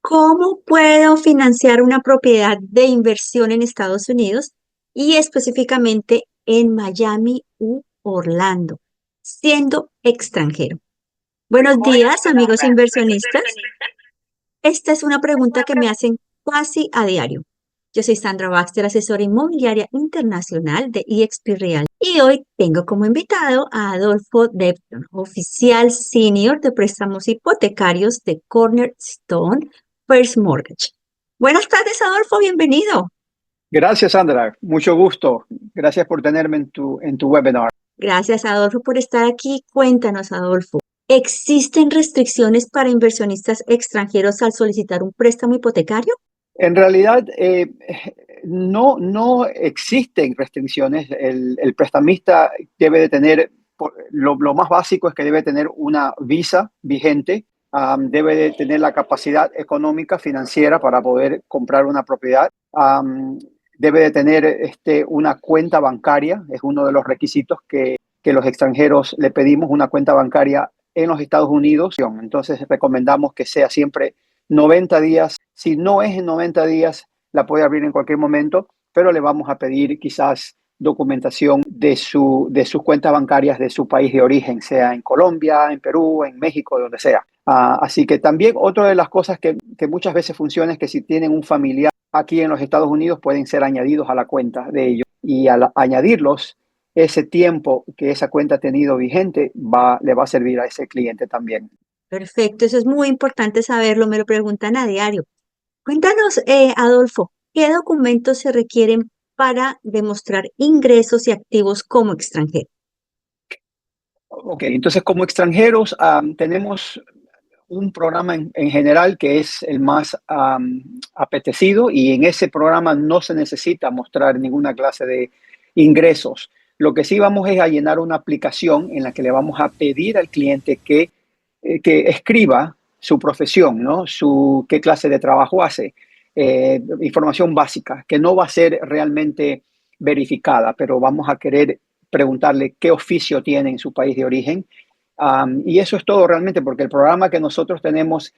¿Cómo puedo financiar una propiedad de inversión en Estados Unidos y específicamente en Miami u Orlando, siendo extranjero? Buenos días, amigos inversionistas. Esta es una pregunta que me hacen casi a diario. Yo soy Sandra Baxter, asesora inmobiliaria internacional de eXp Real, y hoy tengo como invitado a Adolfo Depton, oficial senior de préstamos hipotecarios de Cornerstone First Mortgage. Buenas tardes, Adolfo, bienvenido. Gracias, Sandra. Mucho gusto. Gracias por tenerme en tu webinar. Gracias, Adolfo, por estar aquí. Cuéntanos, Adolfo, ¿existen restricciones para inversionistas extranjeros al solicitar un préstamo hipotecario? En realidad, no existen restricciones. El prestamista debe de tener, lo más básico es que debe tener una visa vigente, debe de tener la capacidad económica, financiera para poder comprar una propiedad. Debe de tener una cuenta bancaria, es uno de los requisitos que los extranjeros le pedimos, una cuenta bancaria en los Estados Unidos. Entonces recomendamos que sea siempre 90 días. Si no es en 90 días, la puede abrir en cualquier momento, pero le vamos a pedir quizás documentación de sus cuentas bancarias de su país de origen, sea en Colombia, en Perú, en México, donde sea. Así que también otra de las cosas que muchas veces funciona es que si tienen un familiar aquí en los Estados Unidos, pueden ser añadidos a la cuenta de ellos. Y al añadirlos, ese tiempo que esa cuenta ha tenido vigente le va a servir a ese cliente también. Perfecto, eso es muy importante saberlo, me lo preguntan a diario. Cuéntanos, Adolfo, ¿qué documentos se requieren para demostrar ingresos y activos como extranjero? Ok, entonces como extranjeros tenemos un programa en general que es el más apetecido, y en ese programa no se necesita mostrar ninguna clase de ingresos. Lo que sí vamos es a llenar una aplicación en la que le vamos a pedir al cliente que escriba su profesión, ¿no? Qué clase de trabajo hace, información básica que no va a ser realmente verificada, pero vamos a querer preguntarle qué oficio tiene en su país de origen. Y eso es todo realmente, porque el programa que nosotros tenemos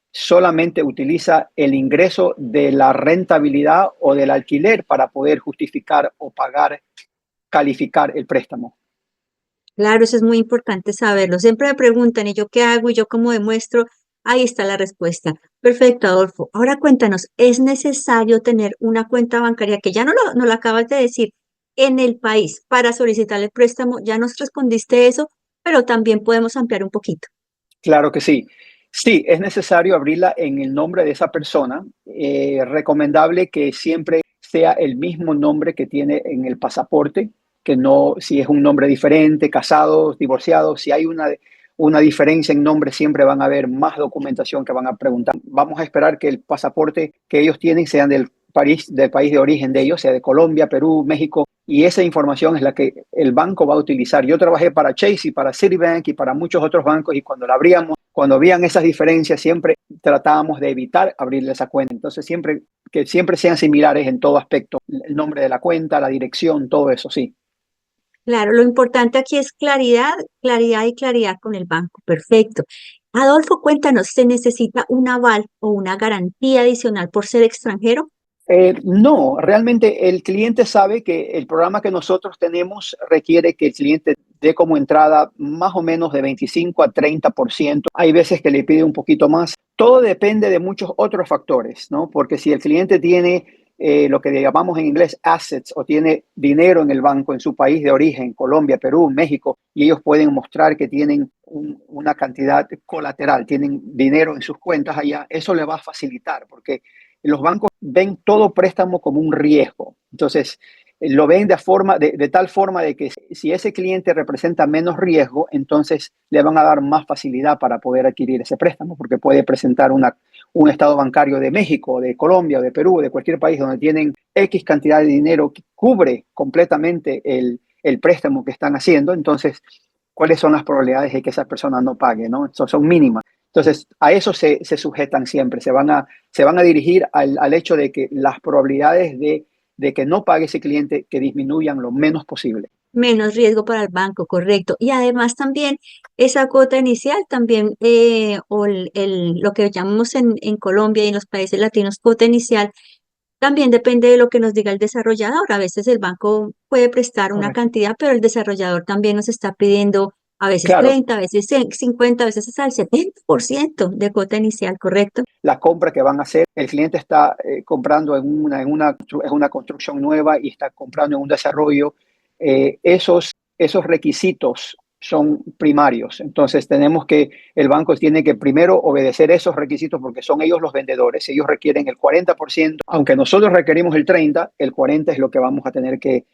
solamente utiliza el ingreso de la rentabilidad o del alquiler para poder justificar o pagar, calificar el préstamo. Claro, eso es muy importante saberlo. Siempre me preguntan, ¿y yo qué hago? ¿Y yo cómo demuestro? Ahí está la respuesta. Perfecto, Adolfo. Ahora cuéntanos, ¿es necesario tener una cuenta bancaria, que ya no lo acabas de decir, en el país para solicitar el préstamo? Ya nos respondiste eso, pero también podemos ampliar un poquito. Claro que sí. Sí, es necesario abrirla en el nombre de esa persona. Recomendable que siempre sea el mismo nombre que tiene en el pasaporte, que no, si es un nombre diferente, casados, divorciados, si hay una diferencia en nombre, siempre van a haber más documentación que van a preguntar. Vamos a esperar que el pasaporte que ellos tienen sean del país de origen de ellos, sea de Colombia, Perú, México, y esa información es la que el banco va a utilizar. Yo trabajé para Chase y para Citibank y para muchos otros bancos, y cuando la abríamos, cuando habían esas diferencias, siempre tratábamos de evitar abrirle esa cuenta. Entonces, que siempre sean similares en todo aspecto, el nombre de la cuenta, la dirección, todo eso, sí. Claro, lo importante aquí es claridad, claridad y claridad con el banco. Perfecto. Adolfo, cuéntanos, ¿se necesita un aval o una garantía adicional por ser extranjero? No, realmente el cliente sabe que el programa que nosotros tenemos requiere que el cliente dé como entrada más o menos de 25 a 30%. Hay veces que le pide un poquito más. Todo depende de muchos otros factores, ¿no? Porque si el cliente tiene lo que llamamos en inglés assets, o tiene dinero en el banco en su país de origen, Colombia, Perú, México, y ellos pueden mostrar que tienen una cantidad colateral, tienen dinero en sus cuentas allá, eso le va a facilitar, porque los bancos ven todo préstamo como un riesgo. Entonces, lo ven de tal forma de que si ese cliente representa menos riesgo, entonces le van a dar más facilidad para poder adquirir ese préstamo, porque puede presentar un estado bancario de México, de Colombia, de Perú, de cualquier país donde tienen X cantidad de dinero que cubre completamente el préstamo que están haciendo. Entonces, ¿cuáles son las probabilidades de que esa persona no pague, ¿no? Son mínimas. Entonces, a eso se sujetan siempre, se van a dirigir al hecho de que las probabilidades de que no pague ese cliente, que disminuyan lo menos posible. Menos riesgo para el banco, correcto. Y además también esa cuota inicial también, o lo que llamamos en Colombia y en los países latinos cuota inicial, también depende de lo que nos diga el desarrollador. A veces el banco puede prestar una Correcto. cantidad, pero el desarrollador también nos está pidiendo a veces Claro, 30, a veces 50, a veces hasta el 70% de cuota inicial, ¿correcto? la compra que van a hacer, el cliente está comprando en una construcción nueva y está comprando en un desarrollo, esos requisitos son primarios. Entonces el banco tiene que primero obedecer esos requisitos porque son ellos los vendedores. Ellos requieren el 40%, aunque nosotros requerimos el 30%, el 40% es lo que vamos a tener que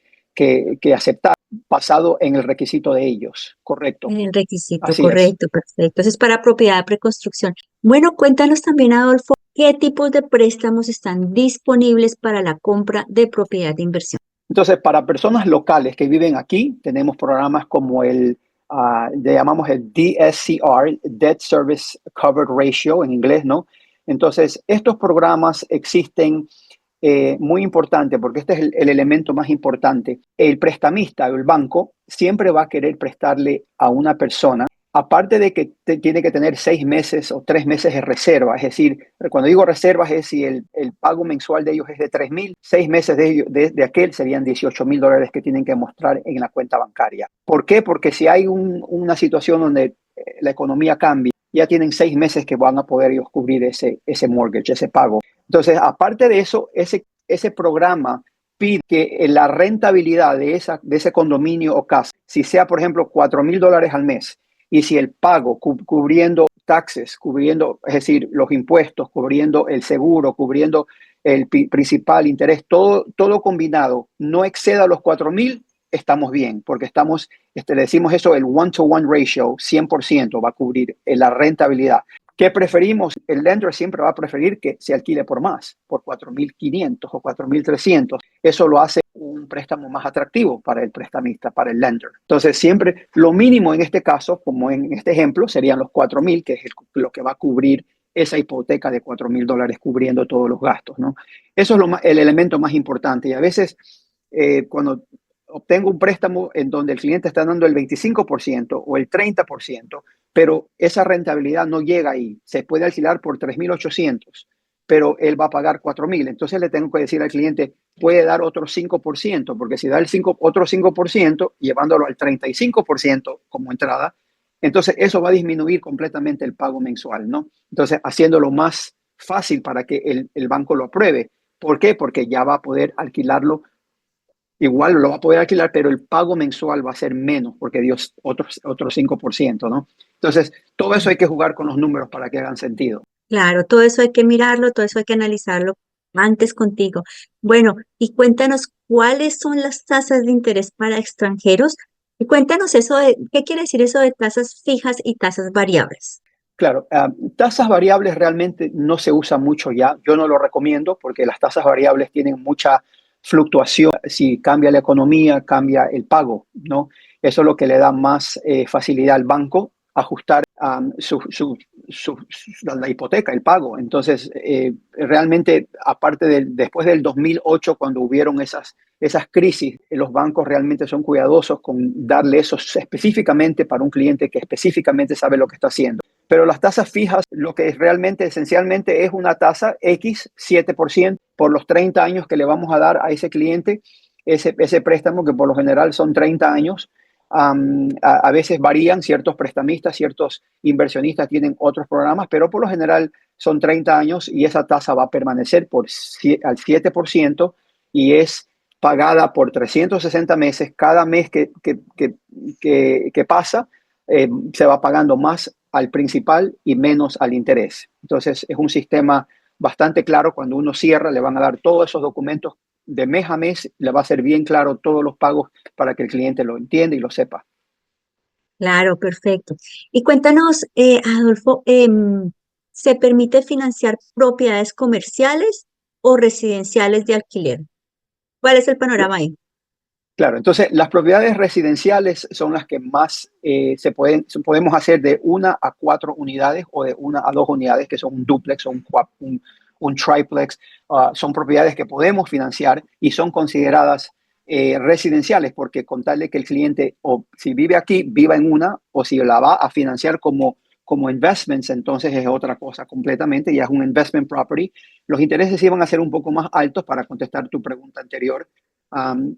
aceptar basado en el requisito de ellos. Correcto. En el requisito, Así es. correcto, perfecto. Eso es para propiedad de preconstrucción. Bueno, cuéntanos también, Adolfo, ¿qué tipos de préstamos están disponibles para la compra de propiedad de inversión? Entonces, para personas locales que viven aquí, tenemos programas como le llamamos el DSCR, Debt Service Covered Ratio en inglés, ¿no? Entonces, estos programas existen muy importante porque este es el elemento más importante. El prestamista o el banco siempre va a querer prestarle a una persona, aparte de que tiene que tener 6 meses o 3 meses de reserva. Es decir, cuando digo reservas es si el pago mensual de ellos es de 3,000, 6 meses de aquel serían $18,000 que tienen que mostrar en la cuenta bancaria. ¿Por qué? Porque si hay una situación donde la economía cambia, ya tienen 6 meses que van a poder ellos cubrir ese mortgage, ese pago. Entonces, aparte de eso, ese programa pide que la rentabilidad de ese condominio o casa, si sea, por ejemplo, $4,000 al mes, y si el pago cubriendo taxes, cubriendo, es decir, los impuestos, cubriendo el seguro, cubriendo el principal interés, todo combinado, no exceda los 4,000, estamos bien, porque le decimos eso, el one-to-one ratio, 100% va a cubrir la rentabilidad. ¿Qué preferimos? El lender siempre va a preferir que se alquile por más, por 4,500 o 4,300. Eso lo hace un préstamo más atractivo para el prestamista, para el lender. Entonces, siempre lo mínimo en este caso, como en este ejemplo, serían los 4,000, que es lo que va a cubrir esa hipoteca de $4,000 cubriendo todos los gastos, ¿no? Eso es el elemento más importante. Y a veces, cuando obtengo un préstamo en donde el cliente está dando el 25% o el 30%, pero esa rentabilidad no llega ahí. Se puede alquilar por 3,800, pero él va a pagar 4,000. Entonces le tengo que decir al cliente, puede dar otro 5%, porque si da otro 5%, llevándolo al 35% como entrada, entonces eso va a disminuir completamente el pago mensual, ¿no? Entonces, haciéndolo más fácil para que el banco lo apruebe. ¿Por qué? Porque ya va a poder alquilarlo. Igual lo va a poder alquilar, pero el pago mensual va a ser menos porque dio otro 5%, ¿no? Entonces, todo eso hay que jugar con los números para que hagan sentido. Claro, todo eso hay que mirarlo, todo eso hay que analizarlo antes contigo. Bueno, y cuéntanos cuáles son las tasas de interés para extranjeros y cuéntanos eso de, ¿qué quiere decir eso de tasas fijas y tasas variables? Claro, tasas variables realmente no se usa mucho ya. Yo no lo recomiendo porque las tasas variables tienen mucha fluctuación. Si cambia la economía, cambia el pago, ¿no? Eso es lo que le da más facilidad al banco, ajustar la hipoteca, el pago. Entonces, realmente, después del 2008, cuando hubieron esas crisis, los bancos realmente son cuidadosos con darle eso específicamente para un cliente que específicamente sabe lo que está haciendo. Pero las tasas fijas, lo que es realmente esencialmente es una tasa X, 7%, por los 30 años que le vamos a dar a ese cliente, ese préstamo que por lo general son 30 años. A veces varían, ciertos prestamistas, ciertos inversionistas tienen otros programas, pero por lo general son 30 años y esa tasa va a permanecer al 7% y es pagada por 360 meses. Cada mes que pasa, se va pagando más al principal y menos al interés. Entonces es un sistema bastante claro. Cuando uno cierra, le van a dar todos esos documentos de mes a mes, le va a ser bien claro todos los pagos para que el cliente lo entienda y lo sepa. Claro, perfecto. Y cuéntanos, Adolfo, ¿se permite financiar propiedades comerciales o residenciales de alquiler? ¿Cuál es el panorama ahí? Claro, entonces las propiedades residenciales son las que más podemos hacer de 1 a 4 unidades o de 1 a 2 unidades, que son un duplex o un triplex. Son propiedades que podemos financiar y son consideradas residenciales, porque con tal de que el cliente, o si vive aquí, viva en una, o si la va a financiar como investments, entonces es otra cosa completamente, ya es un investment property. Los intereses iban a ser un poco más altos para contestar tu pregunta anterior.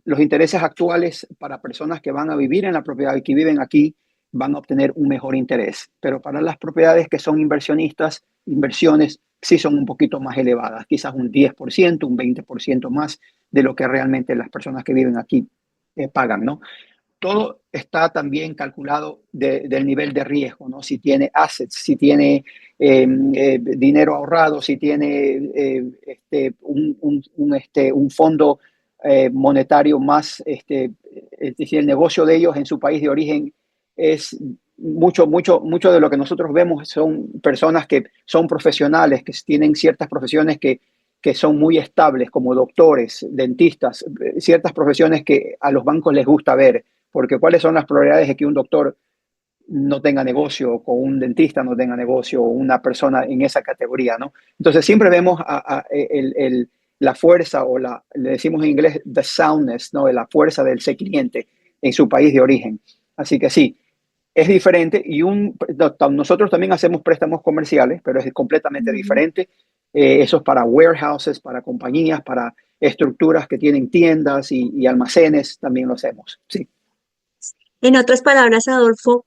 Los intereses actuales para personas que van a vivir en la propiedad y que viven aquí van a obtener un mejor interés, pero para las propiedades que son inversionistas, inversiones, sí son un poquito más elevadas, quizás un 10%, un 20% más de lo que realmente las personas que viven aquí pagan, ¿no? Todo está también calculado del nivel de riesgo, ¿no? Si tiene assets, si tiene dinero ahorrado, si tiene un fondo monetario más, es decir, el negocio de ellos en su país de origen es mucho de lo que nosotros vemos son personas que son profesionales, que tienen ciertas profesiones que son muy estables, como doctores, dentistas, ciertas profesiones que a los bancos les gusta ver, porque ¿cuáles son las probabilidades de que un doctor no tenga negocio, o un dentista no tenga negocio, o una persona en esa categoría, ¿no? Entonces siempre vemos la fuerza, o le decimos en inglés the soundness, ¿no? La fuerza del ese cliente en su país de origen. Así que sí, es diferente y nosotros también hacemos préstamos comerciales, pero es completamente Ujú. diferente. Eso es para warehouses, para compañías, para estructuras que tienen tiendas y almacenes, también lo hacemos. Sí, En otras palabras, Adolfo,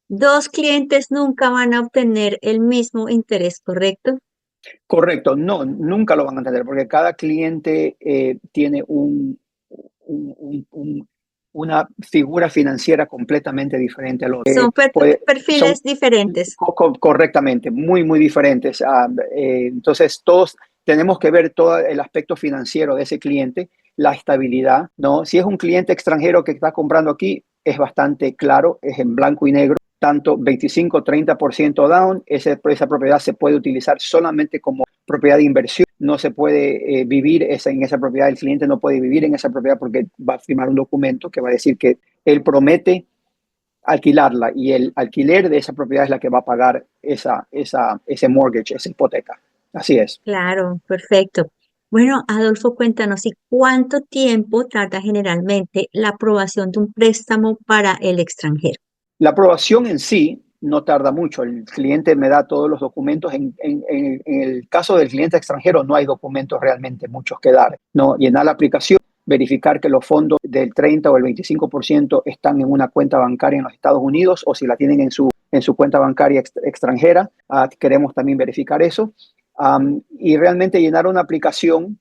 dos clientes nunca van a obtener el mismo interés, ¿correcto? correcto. No, nunca lo van a entender porque cada cliente tiene una figura financiera completamente diferente al otro. Son Son perfiles diferentes. correctamente, muy diferentes. Entonces, todos tenemos que ver todo el aspecto financiero de ese cliente, la estabilidad, ¿no? Si es un cliente extranjero que está comprando aquí, es bastante claro, es en blanco y negro, tanto 25-30% down, esa propiedad se puede utilizar solamente como propiedad de inversión, no se puede vivir en esa propiedad, el cliente no puede vivir en esa propiedad porque va a firmar un documento que va a decir que él promete alquilarla y el alquiler de esa propiedad es la que va a pagar ese mortgage, esa hipoteca. Así es. Claro, perfecto. Bueno, Adolfo, cuéntanos, ¿y cuánto tiempo tarda generalmente la aprobación de un préstamo para el extranjero? La aprobación en sí no tarda mucho. El cliente me da todos los documentos. En el caso del cliente extranjero no hay documentos realmente muchos que dar. No, llenar la aplicación, verificar que los fondos del 30 o el 25% están en una cuenta bancaria en los Estados Unidos o si la tienen en su cuenta bancaria extranjera. Queremos también verificar eso. Y realmente llenar una aplicación,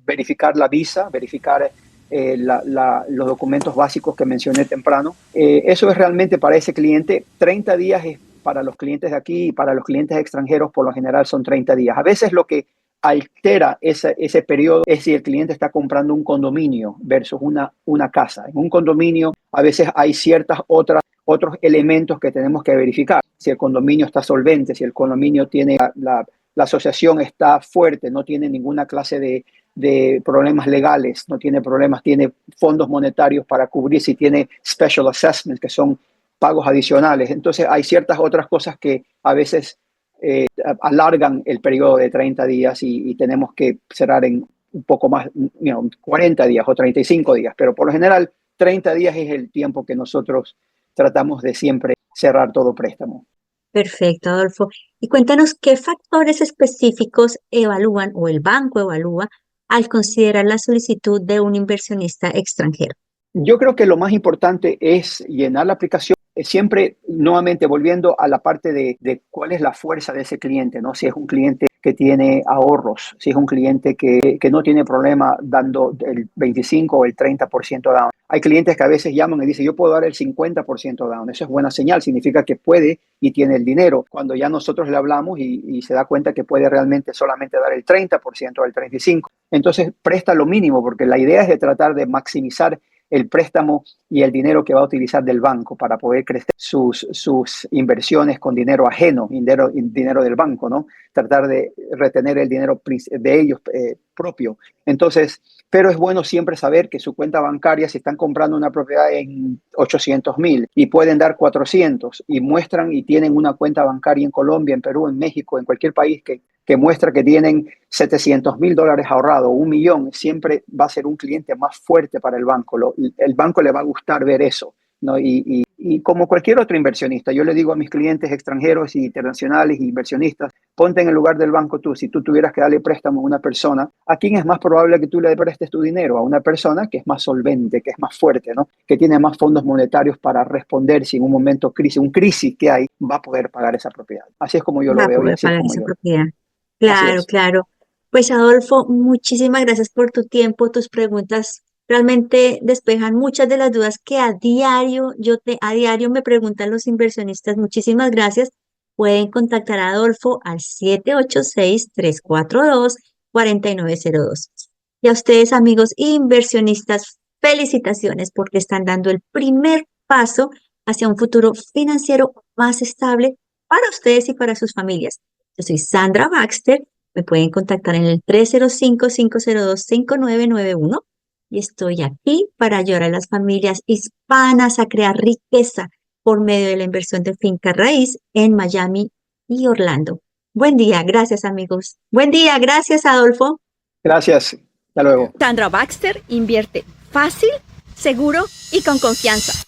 verificar la visa, verificar los documentos básicos que mencioné temprano. Eso es realmente para ese cliente. 30 días es para los clientes de aquí y para los clientes extranjeros por lo general son 30 días. A veces lo que altera ese periodo es si el cliente está comprando un condominio versus una casa. En un condominio a veces hay otros elementos que tenemos que verificar. Si el condominio está solvente, si el condominio tiene la asociación está fuerte, no tiene ninguna clase de problemas legales, no tiene problemas, tiene fondos monetarios para cubrir, si tiene special assessments, que son pagos adicionales. Entonces hay ciertas otras cosas que a veces alargan el periodo de 30 días y tenemos que cerrar en un poco más, 40 días o 35 días, pero por lo general 30 días es el tiempo que nosotros tratamos de siempre cerrar todo préstamo. Perfecto, Adolfo. Y cuéntanos qué factores específicos evalúan o el banco evalúa al considerar la solicitud de un inversionista extranjero. Yo creo que lo más importante es llenar la aplicación, siempre nuevamente volviendo a la parte de cuál es la fuerza de ese cliente, ¿no? Si es un cliente que tiene ahorros, si es un cliente que no tiene problema dando el 25 o el 30% down. Hay clientes que a veces llaman y dicen, yo puedo dar el 50% down. Eso es buena señal, significa que puede y tiene el dinero. Cuando ya nosotros le hablamos y se da cuenta que puede realmente solamente dar el 30% o el 35%, entonces presta lo mínimo, porque la idea es de tratar de maximizar el préstamo y el dinero que va a utilizar del banco para poder crecer sus inversiones con dinero ajeno, dinero del banco, ¿no? Tratar de retener el dinero de ellos propio. Entonces, pero es bueno siempre saber que su cuenta bancaria, si están comprando una propiedad en 800,000 y pueden dar 400 y muestran y tienen una cuenta bancaria en Colombia, en Perú, en México, en cualquier país que muestra que tienen $700,000 ahorrado, 1 millón, siempre va a ser un cliente más fuerte para el banco. El banco le va a gustar ver eso, ¿no? Y como cualquier otro inversionista, yo le digo a mis clientes extranjeros y internacionales y inversionistas, ponte en el lugar del banco tú. Si tú tuvieras que darle préstamo a una persona, ¿a quién es más probable que tú le prestes tu dinero? A una persona que es más solvente, que es más fuerte, ¿no? Que tiene más fondos monetarios para responder si en un momento crisis, un crisis que hay, va a poder pagar esa propiedad. Así es como yo Va lo a veo y poder así es pagar como esa yo. propiedad. Así Claro, es. claro. Pues Adolfo, muchísimas gracias por tu tiempo, tus preguntas realmente despejan muchas de las dudas que a diario me preguntan los inversionistas. Muchísimas gracias. Pueden contactar a Adolfo al 786-342-4902. Y a ustedes, amigos inversionistas, felicitaciones porque están dando el primer paso hacia un futuro financiero más estable para ustedes y para sus familias. Yo soy Sandra Baxter. Me pueden contactar en el 305-502-5991 y estoy aquí para ayudar a las familias hispanas a crear riqueza por medio de la inversión de finca raíz en Miami y Orlando. Buen día, gracias amigos. Buen día, gracias Adolfo. Gracias. Hasta luego. Sandra Baxter invierte fácil, seguro y con confianza.